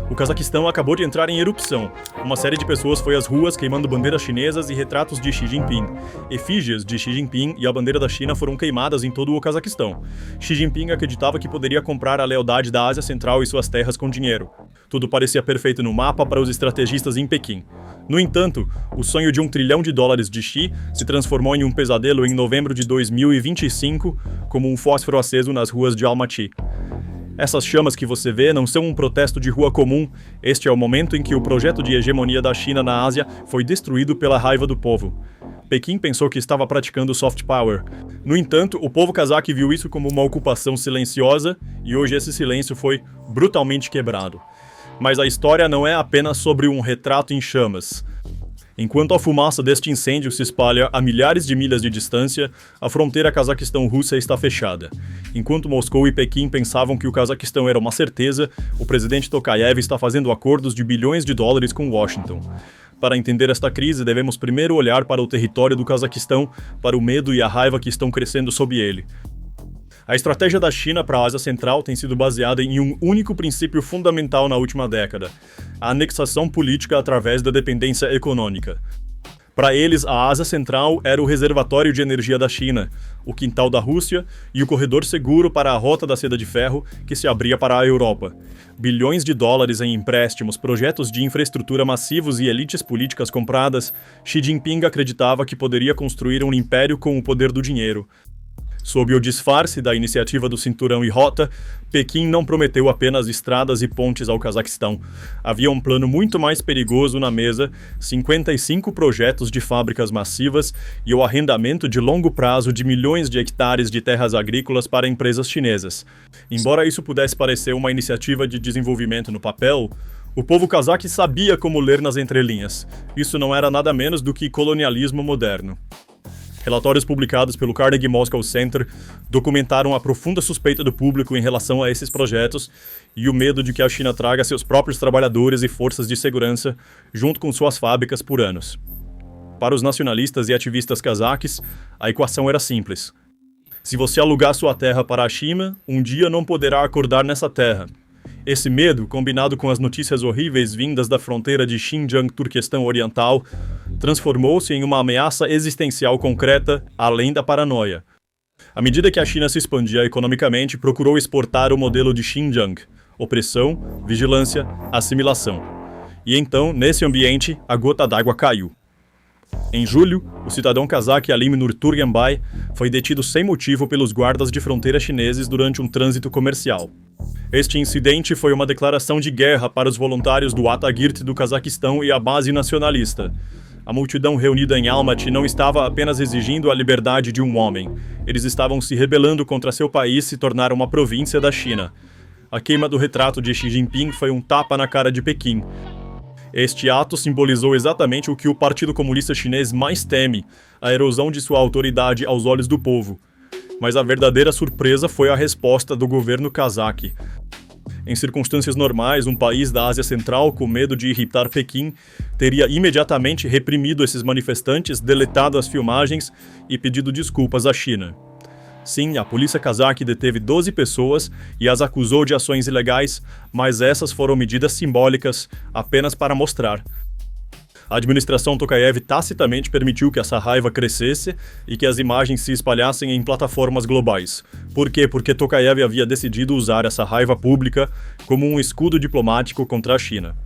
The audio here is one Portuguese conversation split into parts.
O Cazaquistão acabou de entrar em erupção. Uma série de pessoas foi às ruas queimando bandeiras chinesas e retratos de Xi Jinping. Efígies de Xi Jinping e a bandeira da China foram queimadas em todo o Cazaquistão. Xi Jinping acreditava que poderia comprar a lealdade da Ásia Central e suas terras com dinheiro. Tudo parecia perfeito no mapa para os estrategistas em Pequim. No entanto, o sonho de $1 trilhão de Xi se transformou em um pesadelo em novembro de 2025, como um fósforo aceso nas ruas de Almaty. Essas chamas que você vê não são um protesto de rua comum. Este é o momento em que o projeto de hegemonia da China na Ásia foi destruído pela raiva do povo. Pequim pensou que estava praticando soft power. No entanto, o povo cazaque viu isso como uma ocupação silenciosa e hoje esse silêncio foi brutalmente quebrado. Mas a história não é apenas sobre um retrato em chamas. Enquanto a fumaça deste incêndio se espalha a milhares de milhas de distância, a fronteira Cazaquistão-Rússia está fechada. Enquanto Moscou e Pequim pensavam que o Cazaquistão era uma certeza, o presidente Tokayev está fazendo acordos de bilhões de dólares com Washington. Para entender esta crise, devemos primeiro olhar para o território do Cazaquistão, para o medo e a raiva que estão crescendo sob ele. A estratégia da China para a Ásia Central tem sido baseada em um único princípio fundamental na última década: a anexação política através da dependência econômica. Para eles, a Ásia Central era o reservatório de energia da China, o quintal da Rússia e o corredor seguro para a rota da seda de ferro que se abria para a Europa. Bilhões de dólares em empréstimos, projetos de infraestrutura massivos e elites políticas compradas, Xi Jinping acreditava que poderia construir um império com o poder do dinheiro. Sob o disfarce da iniciativa do Cinturão e Rota, Pequim não prometeu apenas estradas e pontes ao Cazaquistão. Havia um plano muito mais perigoso na mesa: 55 projetos de fábricas massivas e o arrendamento de longo prazo de milhões de hectares de terras agrícolas para empresas chinesas. Embora isso pudesse parecer uma iniciativa de desenvolvimento no papel, o povo cazaque sabia como ler nas entrelinhas. Isso não era nada menos do que colonialismo moderno. Relatórios publicados pelo Carnegie Moscow Center documentaram a profunda suspeita do público em relação a esses projetos e o medo de que a China traga seus próprios trabalhadores e forças de segurança junto com suas fábricas por anos. Para os nacionalistas e ativistas cazaques, a equação era simples. Se você alugar sua terra para a China, um dia não poderá acordar nessa terra. Esse medo, combinado com as notícias horríveis vindas da fronteira de Xinjiang, Turquestão Oriental, transformou-se em uma ameaça existencial concreta, além da paranoia. À medida que a China se expandia economicamente, procurou exportar o modelo de Xinjiang: opressão, vigilância, assimilação. E então, nesse ambiente, a gota d'água caiu. Em julho, o cidadão cazaque Alim Nurturgenbay foi detido sem motivo pelos guardas de fronteira chineses durante um trânsito comercial. Este incidente foi uma declaração de guerra para os voluntários do Atagirt do Cazaquistão e a base nacionalista. A multidão reunida em Almaty não estava apenas exigindo a liberdade de um homem. Eles estavam se rebelando contra seu país se tornar uma província da China. A queima do retrato de Xi Jinping foi um tapa na cara de Pequim. Este ato simbolizou exatamente o que o Partido Comunista Chinês mais teme: a erosão de sua autoridade aos olhos do povo. Mas a verdadeira surpresa foi a resposta do governo cazaque. Em circunstâncias normais, um país da Ásia Central, com medo de irritar Pequim, teria imediatamente reprimido esses manifestantes, deletado as filmagens e pedido desculpas à China. Sim, a polícia cazaque deteve 12 pessoas e as acusou de ações ilegais, mas essas foram medidas simbólicas, apenas para mostrar. A administração Tokayev tacitamente permitiu que essa raiva crescesse e que as imagens se espalhassem em plataformas globais. Por quê? Porque Tokayev havia decidido usar essa raiva pública como um escudo diplomático contra a China.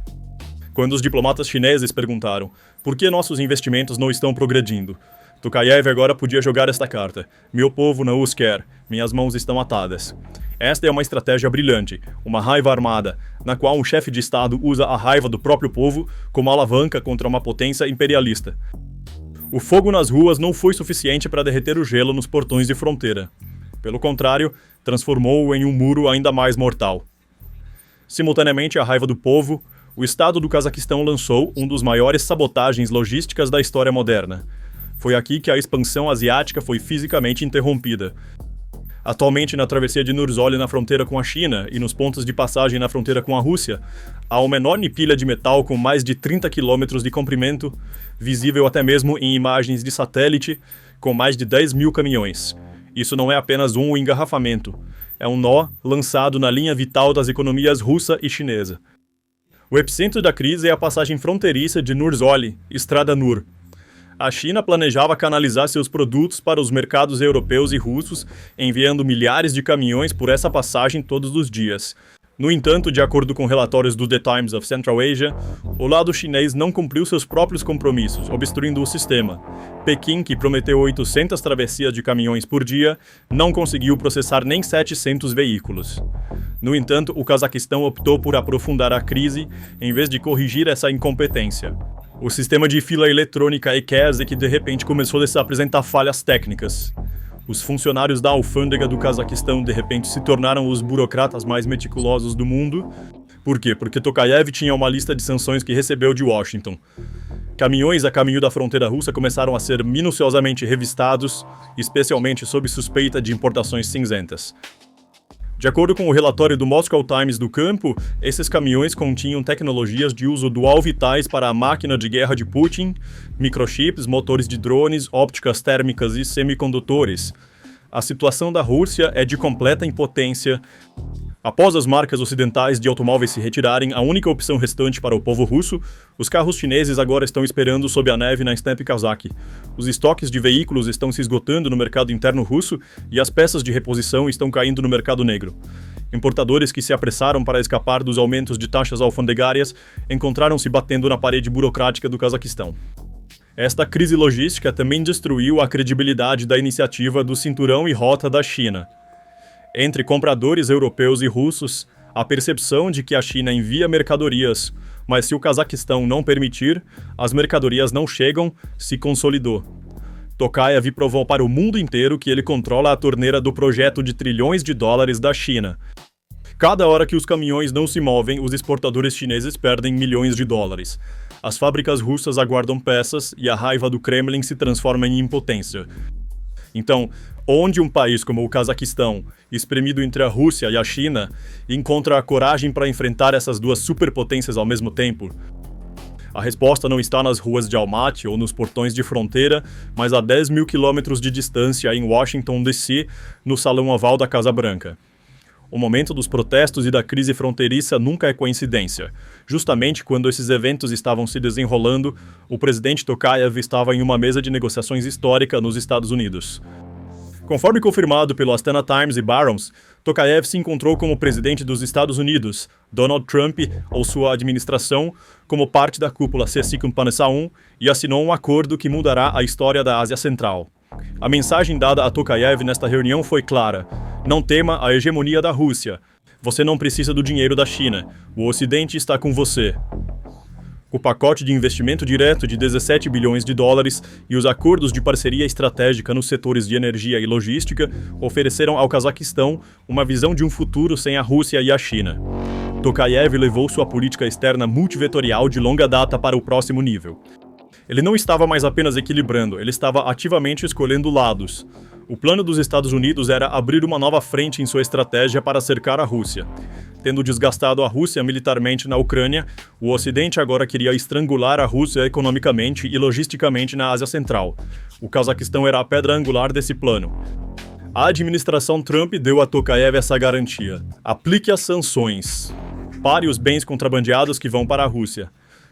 Quando os diplomatas chineses perguntaram por que nossos investimentos não estão progredindo, Tokayev agora podia jogar esta carta: meu povo não os quer, minhas mãos estão atadas. Esta é uma estratégia brilhante, uma raiva armada, na qual um chefe de Estado usa a raiva do próprio povo como alavanca contra uma potência imperialista. O fogo nas ruas não foi suficiente para derreter o gelo nos portões de fronteira. Pelo contrário, transformou-o em um muro ainda mais mortal. Simultaneamente à raiva do povo, o Estado do Cazaquistão lançou um dos maiores sabotagens logísticas da história moderna. Foi aqui que a expansão asiática foi fisicamente interrompida. Atualmente, na travessia de Nurzoli na fronteira com a China e nos pontos de passagem na fronteira com a Rússia, há uma enorme pilha de metal com mais de 30 quilômetros de comprimento, visível até mesmo em imagens de satélite, com mais de 10 mil caminhões. Isso não é apenas um engarrafamento, é um nó lançado na linha vital das economias russa e chinesa. O epicentro da crise é a passagem fronteiriça de Nur-Zoli, Estrada Nur. A China planejava canalizar seus produtos para os mercados europeus e russos, enviando milhares de caminhões por essa passagem todos os dias. No entanto, de acordo com relatórios do The Times of Central Asia, o lado chinês não cumpriu seus próprios compromissos, obstruindo o sistema. Pequim, que prometeu 800 travessias de caminhões por dia, não conseguiu processar nem 700 veículos. No entanto, o Cazaquistão optou por aprofundar a crise em vez de corrigir essa incompetência. O sistema de fila eletrônica EQES é que de repente começou a apresentar falhas técnicas. Os funcionários da alfândega do Cazaquistão de repente se tornaram os burocratas mais meticulosos do mundo. Por quê? Porque Tokayev tinha uma lista de sanções que recebeu de Washington. Caminhões a caminho da fronteira russa começaram a ser minuciosamente revistados, especialmente sob suspeita de importações cinzentas. De acordo com o relatório do Moscow Times do campo, esses caminhões continham tecnologias de uso dual vitais para a máquina de guerra de Putin, microchips, motores de drones, ópticas térmicas e semicondutores. A situação da Rússia é de completa impotência. Após as marcas ocidentais de automóveis se retirarem, a única opção restante para o povo russo, os carros chineses agora estão esperando sob a neve na steppe cazaque. Os estoques de veículos estão se esgotando no mercado interno russo e as peças de reposição estão caindo no mercado negro. Importadores que se apressaram para escapar dos aumentos de taxas alfandegárias encontraram-se batendo na parede burocrática do Cazaquistão. Esta crise logística também destruiu a credibilidade da iniciativa do Cinturão e Rota da China. Entre compradores europeus e russos, a percepção de que a China envia mercadorias, mas se o Cazaquistão não permitir, as mercadorias não chegam, se consolidou. Tokayev provou para o mundo inteiro que ele controla a torneira do projeto de trilhões de dólares da China. Cada hora que os caminhões não se movem, os exportadores chineses perdem milhões de dólares. As fábricas russas aguardam peças e a raiva do Kremlin se transforma em impotência. Então, onde um país como o Cazaquistão, espremido entre a Rússia e a China, encontra a coragem para enfrentar essas duas superpotências ao mesmo tempo? A resposta não está nas ruas de Almaty ou nos portões de fronteira, mas a 10 mil quilômetros de distância em Washington, D.C., no Salão Oval da Casa Branca. O momento dos protestos e da crise fronteiriça nunca é coincidência. Justamente quando esses eventos estavam se desenrolando, o presidente Tokayev estava em uma mesa de negociações histórica nos Estados Unidos. Conforme confirmado pelo Astana Times e Barron's, Tokayev se encontrou com o presidente dos Estados Unidos, Donald Trump, ou sua administração, como parte da cúpula C5N1 e assinou um acordo que mudará a história da Ásia Central. A mensagem dada a Tokayev nesta reunião foi clara: não tema a hegemonia da Rússia. Você não precisa do dinheiro da China. O Ocidente está com você. O pacote de investimento direto de 17 bilhões de dólares e os acordos de parceria estratégica nos setores de energia e logística ofereceram ao Cazaquistão uma visão de um futuro sem a Rússia e a China. Tokayev levou sua política externa multivetorial de longa data para o próximo nível. Ele não estava mais apenas equilibrando, ele estava ativamente escolhendo lados. O plano dos Estados Unidos era abrir uma nova frente em sua estratégia para cercar a Rússia. Tendo desgastado a Rússia militarmente na Ucrânia, o Ocidente agora queria estrangular a Rússia economicamente e logisticamente na Ásia Central. O Cazaquistão era a pedra angular desse plano. A administração Trump deu a Tokayev essa garantia. Aplique as sanções. Pare os bens contrabandeados que vão para a Rússia.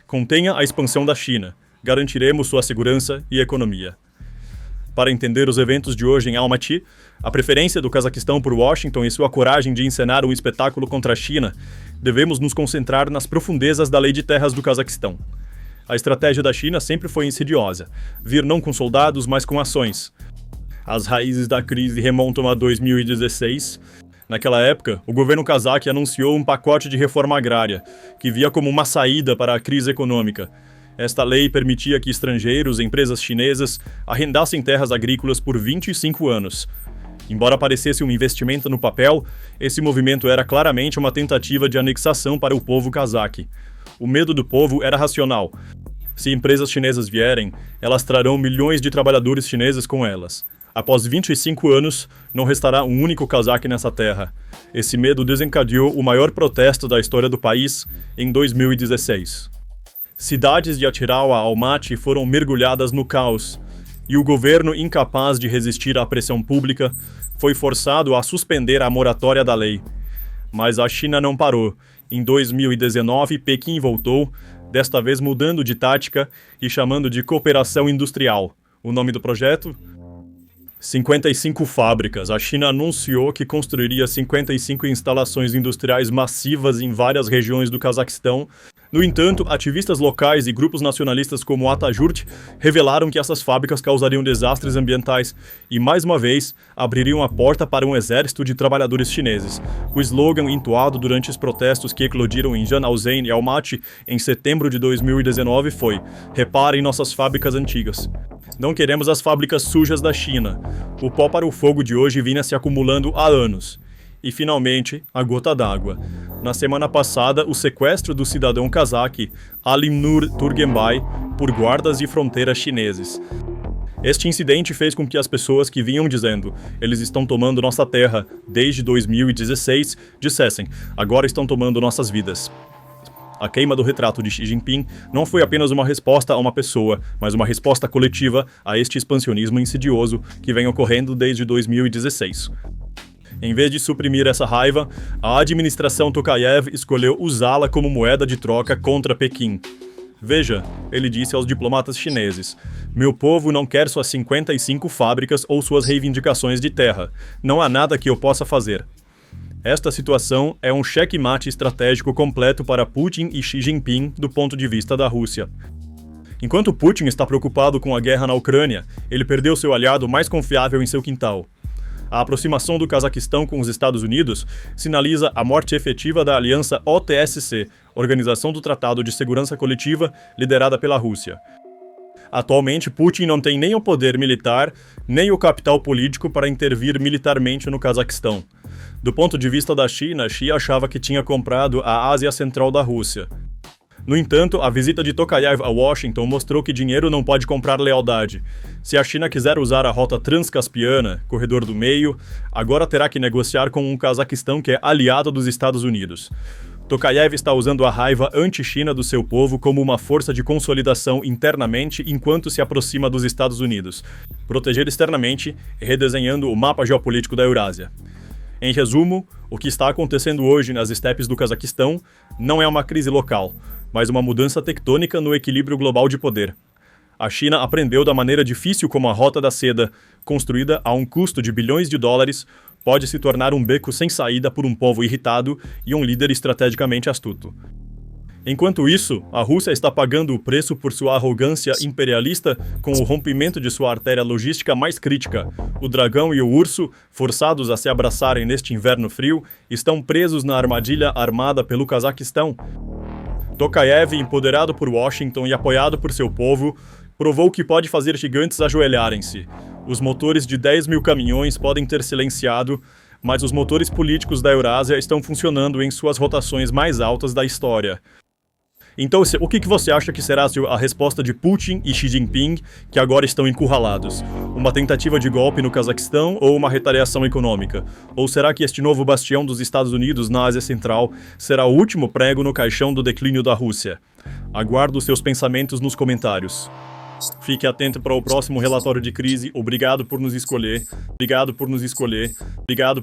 Contenha a expansão da China. Garantiremos sua segurança e economia. Para entender os eventos de hoje em Almaty, a preferência do Cazaquistão por Washington e sua coragem de encenar um espetáculo contra a China, devemos nos concentrar nas profundezas da lei de terras do Cazaquistão. A estratégia da China sempre foi insidiosa, vir não com soldados, mas com ações. As raízes da crise remontam a 2016. Naquela época, o governo cazaque anunciou um pacote de reforma agrária, que via como uma saída para a crise econômica. Esta lei permitia que estrangeiros e empresas chinesas arrendassem terras agrícolas por 25 anos. Embora parecesse um investimento no papel, esse movimento era claramente uma tentativa de anexação para o povo cazaque. O medo do povo era racional. Se empresas chinesas vierem, elas trarão milhões de trabalhadores chineses com elas. Após 25 anos, não restará um único cazaque nessa terra. Esse medo desencadeou o maior protesto da história do país em 2016. Cidades de Atiral a Almaty foram mergulhadas no caos, e o governo, incapaz de resistir à pressão pública, foi forçado a suspender a moratória da lei. Mas a China não parou, Em 2019, Pequim voltou, desta vez mudando de tática e chamando de cooperação industrial. O nome do projeto? 55 fábricas. A China anunciou que construiria 55 instalações industriais massivas em várias regiões do Cazaquistão. No entanto, ativistas locais e grupos nacionalistas como o Atajurt revelaram que essas fábricas causariam desastres ambientais e, mais uma vez, abririam a porta para um exército de trabalhadores chineses. O slogan entoado durante os protestos que eclodiram em Janaozen e Almaty em setembro de 2019 foi: "Reparem nossas fábricas antigas. Não queremos as fábricas sujas da China." O pó para o fogo de hoje vinha se acumulando há anos. E, finalmente, a gota d'água. Na semana passada, o sequestro do cidadão cazaque Alimnur Turgenbay por guardas de fronteira chineses. Este incidente fez com que as pessoas que vinham dizendo "eles estão tomando nossa terra desde 2016" dissessem "agora estão tomando nossas vidas." A queima do retrato de Xi Jinping não foi apenas uma resposta a uma pessoa, mas uma resposta coletiva a este expansionismo insidioso que vem ocorrendo desde 2016. Em vez de suprimir essa raiva, a administração Tokayev escolheu usá-la como moeda de troca contra Pequim. Veja, ele disse aos diplomatas chineses: "Meu povo não quer suas 55 fábricas ou suas reivindicações de terra. Não há nada que eu possa fazer." Esta situação é um checkmate estratégico completo para Putin e Xi Jinping do ponto de vista da Rússia. Enquanto Putin está preocupado com a guerra na Ucrânia, ele perdeu seu aliado mais confiável em seu quintal. A aproximação do Cazaquistão com os Estados Unidos sinaliza a morte efetiva da aliança OTSC, Organização do Tratado de Segurança Coletiva, liderada pela Rússia. Atualmente, Putin não tem nem o poder militar, nem o capital político para intervir militarmente no Cazaquistão. Do ponto de vista da China, Xi achava que tinha comprado a Ásia Central da Rússia. No entanto, a visita de Tokayev a Washington mostrou que dinheiro não pode comprar lealdade. Se a China quiser usar a rota transcaspiana, corredor do meio, agora terá que negociar com um Cazaquistão que é aliado dos Estados Unidos. Tokayev está usando a raiva anti-China do seu povo como uma força de consolidação internamente enquanto se aproxima dos Estados Unidos, proteger externamente e redesenhando o mapa geopolítico da Eurásia. Em resumo, o que está acontecendo hoje nas estepes do Cazaquistão não é uma crise local, mas uma mudança tectônica no equilíbrio global de poder. A China aprendeu da maneira difícil como a Rota da Seda, construída a um custo de bilhões de dólares, pode se tornar um beco sem saída por um povo irritado e um líder estrategicamente astuto. Enquanto isso, a Rússia está pagando o preço por sua arrogância imperialista com o rompimento de sua artéria logística mais crítica. O dragão e o urso, forçados a se abraçarem neste inverno frio, estão presos na armadilha armada pelo Cazaquistão. Tokayev, empoderado por Washington e apoiado por seu povo, provou que pode fazer gigantes ajoelharem-se. Os motores de 10 mil caminhões podem ter silenciado, mas os motores políticos da Eurásia estão funcionando em suas rotações mais altas da história. Então, o que você acha que será a resposta de Putin e Xi Jinping, que agora estão encurralados? Uma tentativa de golpe no Cazaquistão ou uma retaliação econômica? Ou será que este novo bastião dos Estados Unidos na Ásia Central será o último prego no caixão do declínio da Rússia? Aguardo seus pensamentos nos comentários. Fique atento para o próximo relatório de crise. Obrigado por nos escolher. Obrigado por nos escolher. Obrigado.